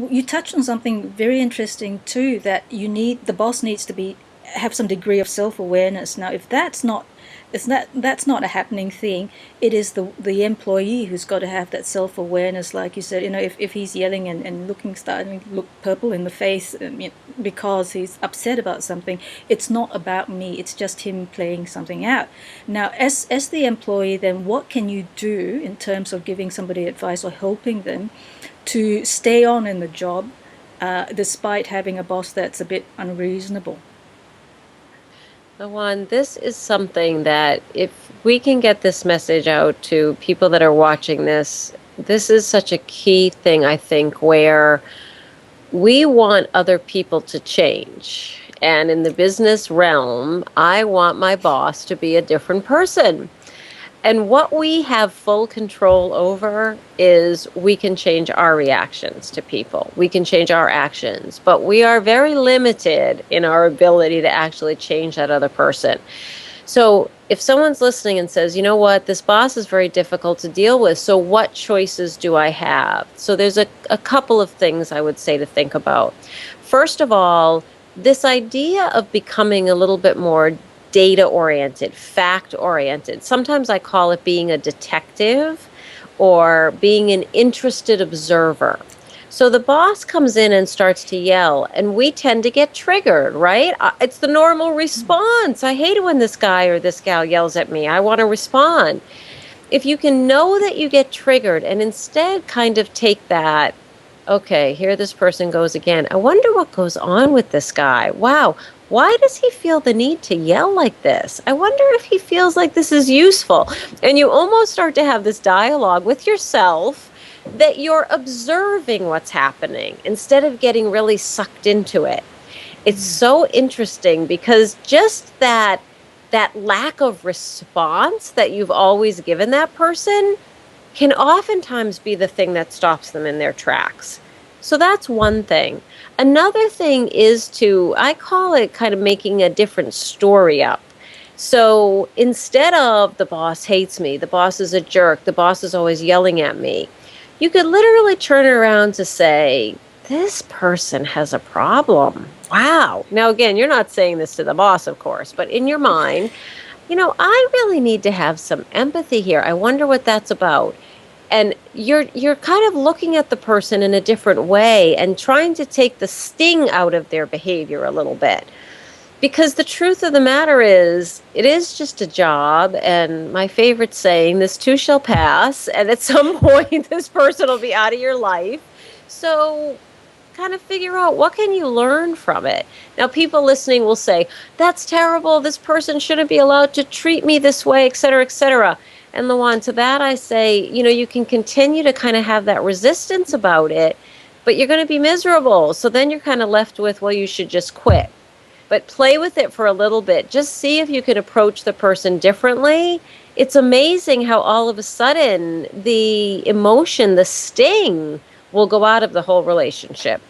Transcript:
you touched on something very interesting too, that the boss needs to be have some degree of self-awareness. Now, if that's not a happening thing, it is the employee who's got to have that self-awareness. Like you said, if he's yelling and starting to look purple in the face, because he's upset about something, it's not about me, it's just him playing something out. Now, as the employee, then what can you do in terms of giving somebody advice or helping them to stay on in the job, despite having a boss that's a bit unreasonable? One, this is something that if we can get this message out to people that are watching this, this is such a key thing, I think, where we want other people to change. And in the business realm, I want my boss to be a different person. And what we have full control over is we can change our reactions to people. We can change our actions, but we are very limited in our ability to actually change that other person. So if someone's listening and says, you know what, this boss is very difficult to deal with, so what choices do I have? So there's a couple of things I would say to think about. First of all, this idea of becoming a little bit more data oriented, fact oriented. Sometimes I call it being a detective or being an interested observer. So the boss comes in and starts to yell, and we tend to get triggered, right? It's the normal response. I hate it when this guy or this gal yells at me. I want to respond. If you can know that you get triggered and instead kind of take that, okay, here this person goes again. I wonder what goes on with this guy. Wow, why does he feel the need to yell like this? I wonder if he feels like this is useful. And you almost start to have this dialogue with yourself that you're observing what's happening instead of getting really sucked into it. It's so interesting because just that lack of response that you've always given that person can oftentimes be the thing that stops them in their tracks. So that's one thing. Another thing is I call it kind of making a different story up. So instead of the boss hates me, the boss is a jerk, the boss is always yelling at me, you could literally turn it around to say, this person has a problem. Wow. Now, again, you're not saying this to the boss, of course, but in your mind, I really need to have some empathy here. I wonder what that's about. And you're kind of looking at the person in a different way and trying to take the sting out of their behavior a little bit. Because the truth of the matter is, it is just a job. And my favorite saying, this too shall pass. And at some point, this person will be out of your life. So kind of figure out, what can you learn from it? Now, people listening will say, that's terrible. This person shouldn't be allowed to treat me this way, et cetera, et cetera. And Lawan, to that I say, you can continue to kind of have that resistance about it, but you're going to be miserable. So then you're kind of left with, well, you should just quit. But play with it for a little bit. Just see if you can approach the person differently. It's amazing how all of a sudden the emotion, the sting, will go out of the whole relationship.